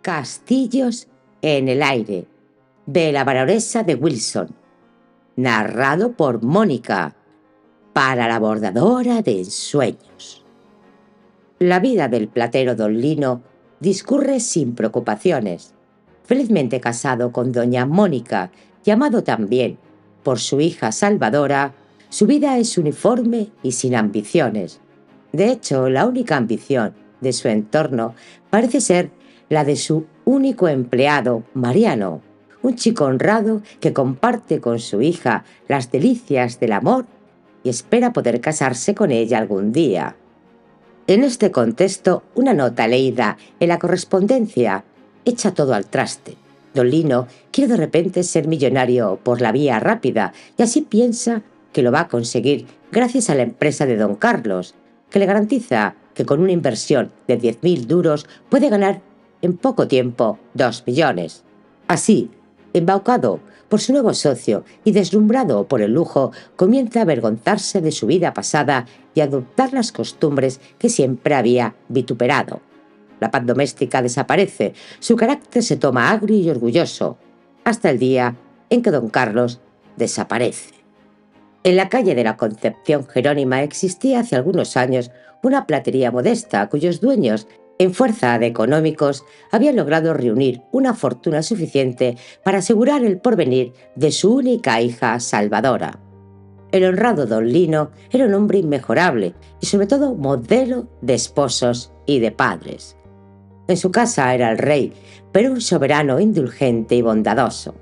Castillos en el aire, de la baronesa de Wilson, narrado por Mónica, para la bordadora de ensueños. La vida del platero don Lino discurre sin preocupaciones. Felizmente casado con doña Mónica, llamado también por su hija Salvadora, su vida es uniforme y sin ambiciones. De hecho, la única ambición de su entorno parece ser la de su único empleado, Mariano, un chico honrado que comparte con su hija las delicias del amor y espera poder casarse con ella algún día. En este contexto, una nota leída en la correspondencia echa todo al traste. Don Lino quiere de repente ser millonario por la vía rápida y así piensa que lo va a conseguir gracias a la empresa de don Carlos, que le garantiza que con una inversión de 10.000 duros puede ganar en poco tiempo 2 millones. Así, embaucado por su nuevo socio y deslumbrado por el lujo, comienza a avergonzarse de su vida pasada y a adoptar las costumbres que siempre había vituperado. La paz doméstica desaparece, su carácter se toma agrio y orgulloso, hasta el día en que don Carlos desaparece. En la calle de la Concepción Jerónima existía hace algunos años una platería modesta cuyos dueños, en fuerza de económicos, habían logrado reunir una fortuna suficiente para asegurar el porvenir de su única hija Salvadora. El honrado don Lino era un hombre inmejorable y sobre todo modelo de esposos y de padres. En su casa era el rey, pero un soberano indulgente y bondadoso.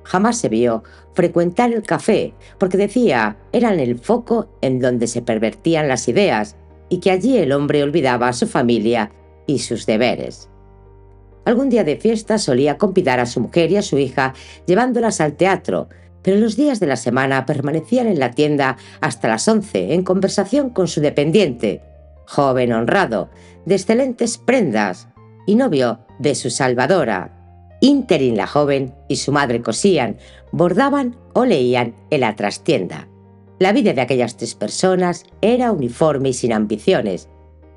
Jamás se vio frecuentar el café porque decía eran el foco en donde se pervertían las ideas y que allí el hombre olvidaba a su familia y sus deberes. Algún día de fiesta solía convidar a su mujer y a su hija llevándolas al teatro, pero los días de la semana permanecían en la tienda hasta las 11 en conversación con su dependiente, joven honrado, de excelentes prendas y novio de su Salvadora. Ínterin la joven y su madre cosían, bordaban o leían en la trastienda. La vida de aquellas 3 personas era uniforme y sin ambiciones.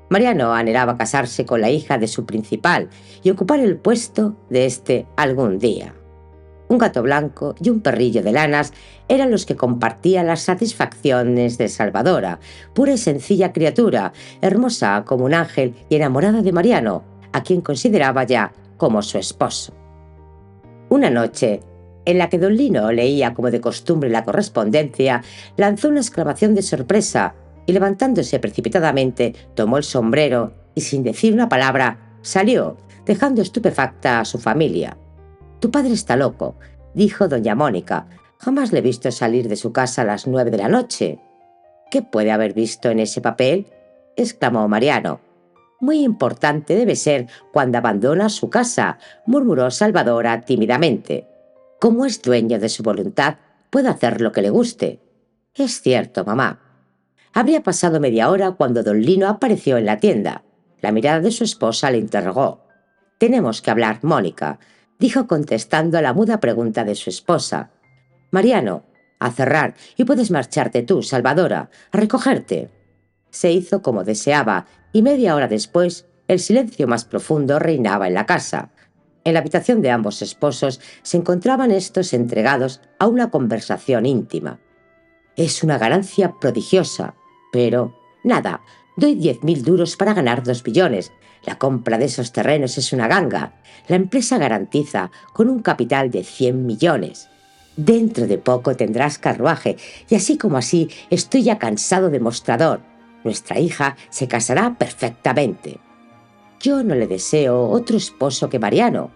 Mariano anhelaba casarse con la hija de su principal y ocupar el puesto de éste algún día. Un gato blanco y un perrillo de lanas eran los que compartían las satisfacciones de Salvadora, pura y sencilla criatura, hermosa como un ángel y enamorada de Mariano, a quien consideraba ya como su esposo. Una noche, en la que don Lino leía como de costumbre la correspondencia, lanzó una exclamación de sorpresa y levantándose precipitadamente tomó el sombrero y sin decir una palabra salió, dejando estupefacta a su familia. «Tu padre está loco», dijo doña Mónica. «Jamás le he visto salir de su casa a las 9 de la noche». «¿Qué puede haber visto en ese papel?», exclamó Mariano. «Muy importante debe ser cuando abandona su casa», murmuró Salvadora tímidamente. «Como es dueño de su voluntad, puede hacer lo que le guste». «Es cierto, mamá». Habría pasado media hora cuando don Lino apareció en la tienda. La mirada de su esposa le interrogó. «Tenemos que hablar, Mónica», dijo contestando a la muda pregunta de su esposa. «Mariano, a cerrar, y puedes marcharte tú, Salvadora, a recogerte». Se hizo como deseaba, y media hora después, el silencio más profundo reinaba en la casa. En la habitación de ambos esposos se encontraban estos entregados a una conversación íntima. «Es una ganancia prodigiosa, pero nada, doy 10.000 duros para ganar 2 millones. La compra de esos terrenos es una ganga. La empresa garantiza con un capital de 100 millones. Dentro de poco tendrás carruaje y así como así estoy ya cansado de mostrador. Nuestra hija se casará perfectamente. Yo no le deseo otro esposo que Mariano.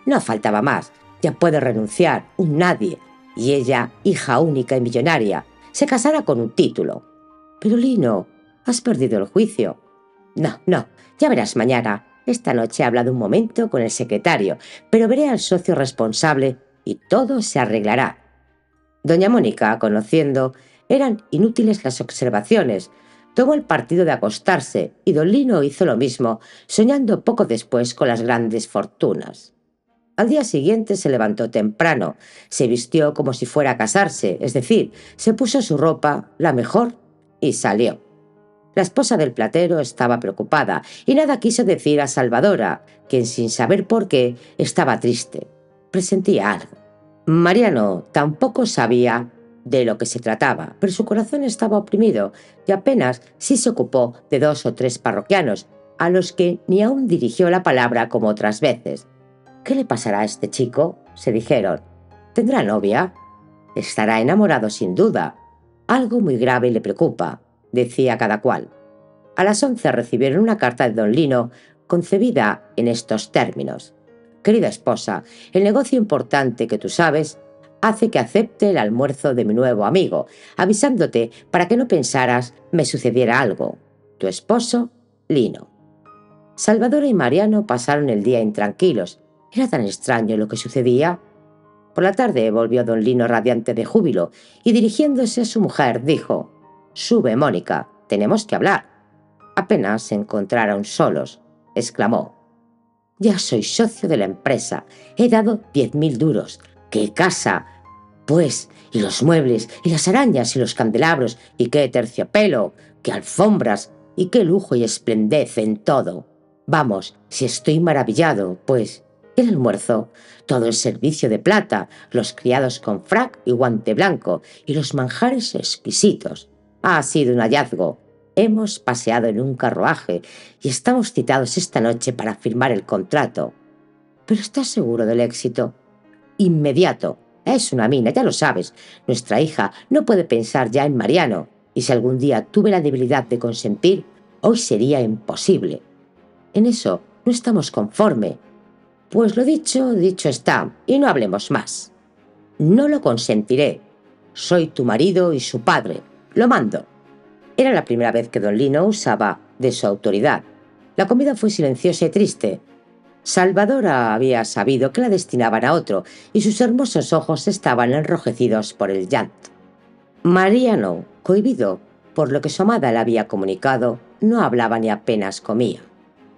No faltaba más, ya puede renunciar, un nadie. Y ella, hija única y millonaria, se casará con un título. Pero Lino, has perdido el juicio». «No, ya verás mañana. Esta noche he hablado un momento con el secretario, pero veré al socio responsable y todo se arreglará». Doña Mónica, conociendo, eran inútiles las observaciones. Tomó el partido de acostarse y don Lino hizo lo mismo, soñando poco después con las grandes fortunas. Al día siguiente se levantó temprano, se vistió como si fuera a casarse, es decir, se puso su ropa, la mejor, y salió. La esposa del platero estaba preocupada y nada quiso decir a Salvadora, quien sin saber por qué estaba triste. Presentía algo. Mariano tampoco sabía de lo que se trataba, pero su corazón estaba oprimido y apenas sí se ocupó de 2 o 3 parroquianos, a los que ni aún dirigió la palabra como otras veces. «¿Qué le pasará a este chico?», se dijeron. «¿Tendrá novia? Estará enamorado sin duda. Algo muy grave le preocupa», decía cada cual. A las 11 recibieron una carta de don Lino concebida en estos términos: «Querida esposa, el negocio importante que tú sabes hace que acepte el almuerzo de mi nuevo amigo, avisándote para que no pensaras me sucediera algo. Tu esposo, Lino». Salvadora y Mariano pasaron el día intranquilos. Era tan extraño lo que sucedía. Por la tarde volvió don Lino radiante de júbilo y dirigiéndose a su mujer dijo: «Sube, Mónica, tenemos que hablar». Apenas se encontraron solos, exclamó: «Ya soy socio de la empresa. He dado 10.000 duros. ¡Qué casa! Pues, y los muebles, y las arañas, y los candelabros, y qué terciopelo, qué alfombras, y qué lujo y esplendez en todo. Vamos, si estoy maravillado, pues, el almuerzo, todo el servicio de plata, los criados con frac y guante blanco, y los manjares exquisitos. Ha sido un hallazgo. Hemos paseado en un carruaje y estamos citados esta noche para firmar el contrato». «¿Pero estás seguro del éxito?» «Inmediato. Es una mina, ya lo sabes. Nuestra hija no puede pensar ya en Mariano, y si algún día tuve la debilidad de consentir, hoy sería imposible. En eso no estamos conforme. Pues lo dicho, dicho está, y no hablemos más. No lo consentiré. Soy tu marido y su padre. Lo mando». Era la primera vez que don Lino usaba de su autoridad. La comida fue silenciosa y triste. Salvadora había sabido que la destinaban a otro y sus hermosos ojos estaban enrojecidos por el llanto. Mariano, cohibido por lo que su amada le había comunicado, no hablaba ni apenas comía.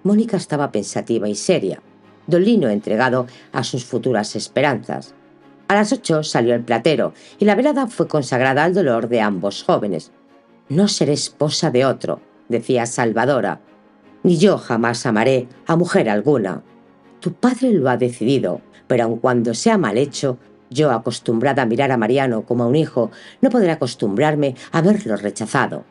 Mónica estaba pensativa y seria, don Lino entregado a sus futuras esperanzas. A las 8 salió el platero y la velada fue consagrada al dolor de ambos jóvenes. «No seré esposa de otro», decía Salvadora, «ni yo jamás amaré a mujer alguna. Tu padre lo ha decidido, pero aun cuando sea mal hecho, yo, acostumbrada a mirar a Mariano como a un hijo, no podré acostumbrarme a verlo rechazado».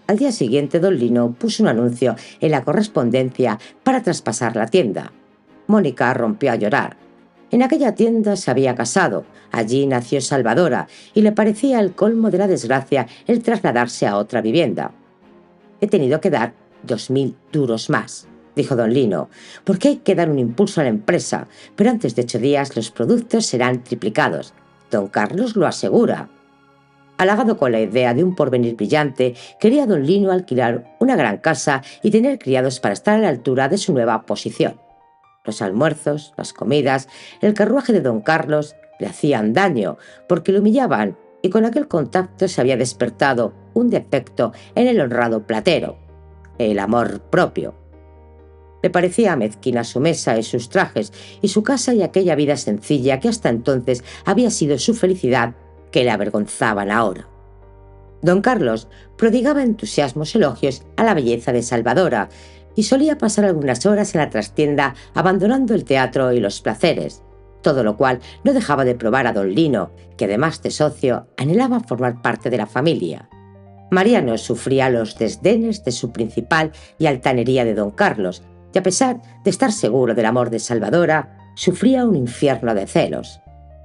Al día siguiente don Lino puso un anuncio en la correspondencia para traspasar la tienda. Mónica rompió a llorar. En aquella tienda se había casado, allí nació Salvadora, y le parecía el colmo de la desgracia el trasladarse a otra vivienda. «He tenido que dar 2.000 duros más», dijo don Lino, «porque hay que dar un impulso a la empresa, pero antes de 8 días los productos serán triplicados. Don Carlos lo asegura». Halagado con la idea de un porvenir brillante, quería don Lino alquilar una gran casa y tener criados para estar a la altura de su nueva posición. Los almuerzos, las comidas, el carruaje de don Carlos le hacían daño porque lo humillaban, y con aquel contacto se había despertado un defecto en el honrado platero: el amor propio. Le parecía mezquina su mesa y sus trajes, y su casa y aquella vida sencilla que hasta entonces había sido su felicidad, que le avergonzaban ahora. Don Carlos prodigaba entusiasmos elogios a la belleza de Salvadora y solía pasar algunas horas en la trastienda abandonando el teatro y los placeres, todo lo cual no dejaba de probar a don Lino, que además de socio anhelaba formar parte de la familia. Mariano sufría los desdenes de su principal y altanería de don Carlos, y a pesar de estar seguro del amor de Salvadora, sufría un infierno de celos.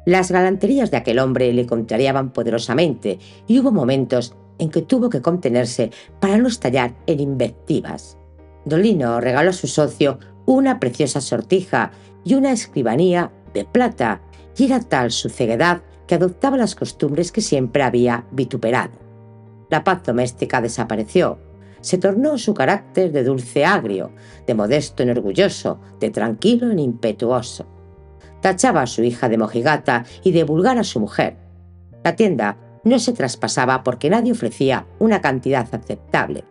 Las galanterías de aquel hombre le contrariaban poderosamente y hubo momentos en que tuvo que contenerse para no estallar en invectivas. Don Lino regaló a su socio una preciosa sortija y una escribanía de plata, y era tal su ceguedad que adoptaba las costumbres que siempre había vituperado. La paz doméstica desapareció. Se tornó su carácter de dulce agrio, de modesto en orgulloso, de tranquilo en impetuoso. Tachaba a su hija de mojigata y de vulgar a su mujer. La tienda no se traspasaba porque nadie ofrecía una cantidad aceptable.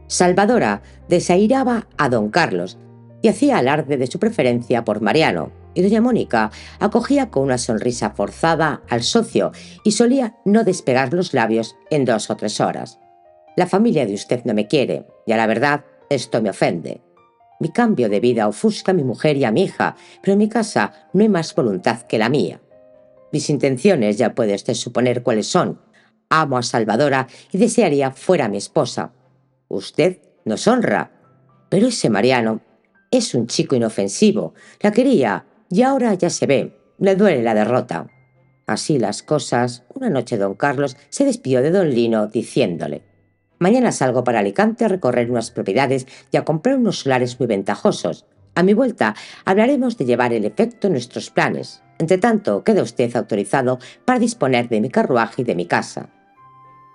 Salvadora desairaba a don Carlos y hacía alarde de su preferencia por Mariano, y doña Mónica acogía con una sonrisa forzada al socio y solía no despegar los labios en 2 o 3 horas. La familia de usted no me quiere, y a la verdad, esto me ofende. Mi cambio de vida ofusca a mi mujer y a mi hija, pero en mi casa no hay más voluntad que la mía. Mis intenciones ya puede usted suponer cuáles son. Amo a Salvadora y desearía fuera mi esposa. Usted nos honra, pero ese Mariano es un chico inofensivo. La quería y ahora ya se ve, le duele la derrota. Así las cosas, una noche don Carlos se despidió de don Lino diciéndole: mañana salgo para Alicante a recorrer unas propiedades y a comprar unos solares muy ventajosos. A mi vuelta hablaremos de llevar el efecto en nuestros planes. Entre tanto, queda usted autorizado para disponer de mi carruaje y de mi casa.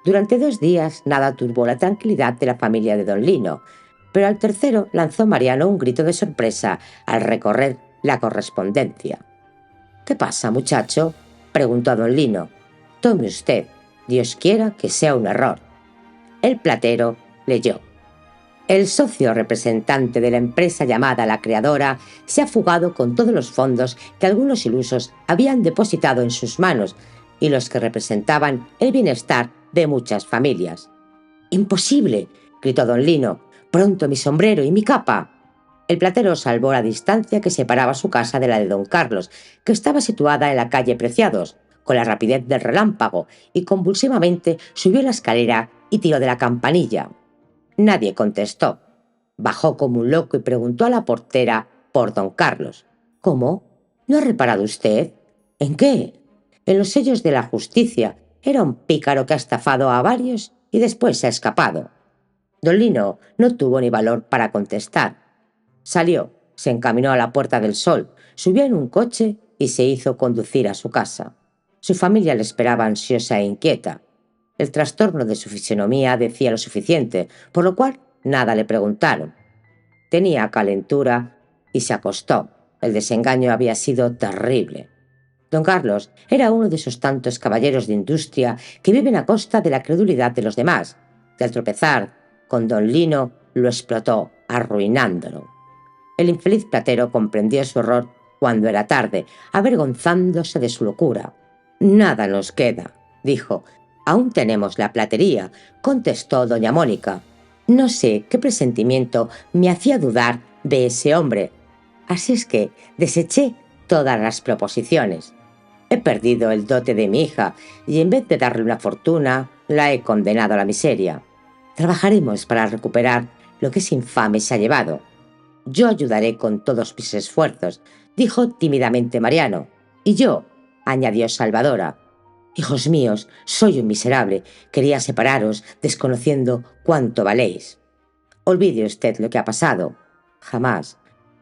Durante 2 días nada turbó la tranquilidad de la familia de don Lino, pero al tercero lanzó Mariano un grito de sorpresa al recorrer la correspondencia. «¿Qué pasa, muchacho?», preguntó a don Lino. «Tome usted. Dios quiera que sea un error». El platero leyó: «El socio representante de la empresa llamada La Creadora se ha fugado con todos los fondos que algunos ilusos habían depositado en sus manos y los que representaban el bienestar de muchas familias». «¡Imposible!», gritó don Lino. «Pronto mi sombrero y mi capa». El platero salvó la distancia que separaba su casa de la de don Carlos, que estaba situada en la calle Preciados, con la rapidez del relámpago, y convulsivamente subió la escalera y tiró de la campanilla. Nadie contestó. Bajó como un loco y preguntó a la portera por don Carlos. «¿Cómo? ¿No ha reparado usted? ¿En qué?» «En los sellos de la justicia. Era un pícaro que ha estafado a varios y después se ha escapado». Don Lino no tuvo ni valor para contestar. Salió, se encaminó a la Puerta del Sol, subió en un coche y se hizo conducir a su casa. Su familia le esperaba ansiosa e inquieta. El trastorno de su fisonomía decía lo suficiente, por lo cual nada le preguntaron. Tenía calentura y se acostó. El desengaño había sido terrible. Don Carlos era uno de esos tantos caballeros de industria que viven a costa de la credulidad de los demás, que al tropezar con don Lino lo explotó, arruinándolo. El infeliz platero comprendió su error cuando era tarde, avergonzándose de su locura. «Nada nos queda», dijo. «Aún tenemos la platería», contestó doña Mónica. «No sé qué presentimiento me hacía dudar de ese hombre. Así es que deseché todas las proposiciones. He perdido el dote de mi hija y en vez de darle una fortuna, la he condenado a la miseria. Trabajaremos para recuperar lo que ese infame se ha llevado». «Yo ayudaré con todos mis esfuerzos», dijo tímidamente Mariano. «Y yo», añadió Salvadora. «Hijos míos, soy un miserable. Quería separaros, desconociendo cuánto valéis. Olvide usted lo que ha pasado. Jamás.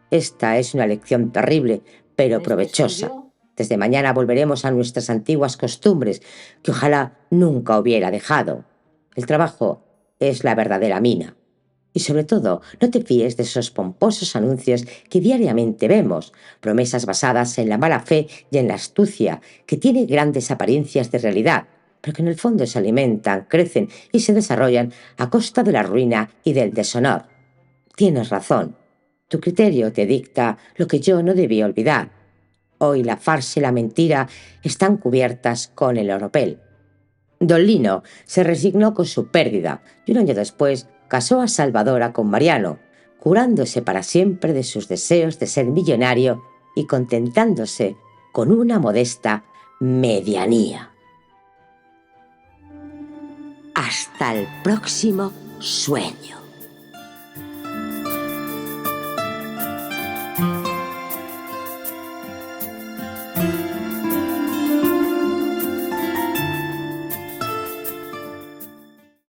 Esta es una lección terrible, pero provechosa. Desde mañana volveremos a nuestras antiguas costumbres, que ojalá nunca hubiera dejado. El trabajo es la verdadera mina. Y sobre todo, no te fíes de esos pomposos anuncios que diariamente vemos, promesas basadas en la mala fe y en la astucia, que tienen grandes apariencias de realidad, pero que en el fondo se alimentan, crecen y se desarrollan a costa de la ruina y del deshonor. Tienes razón. Tu criterio te dicta lo que yo no debía olvidar. Hoy la farsa y la mentira están cubiertas con el oropel». Don Lino se resignó con su pérdida y un año después casó a Salvadora con Mariano, curándose para siempre de sus deseos de ser millonario y contentándose con una modesta medianía. Hasta el próximo sueño.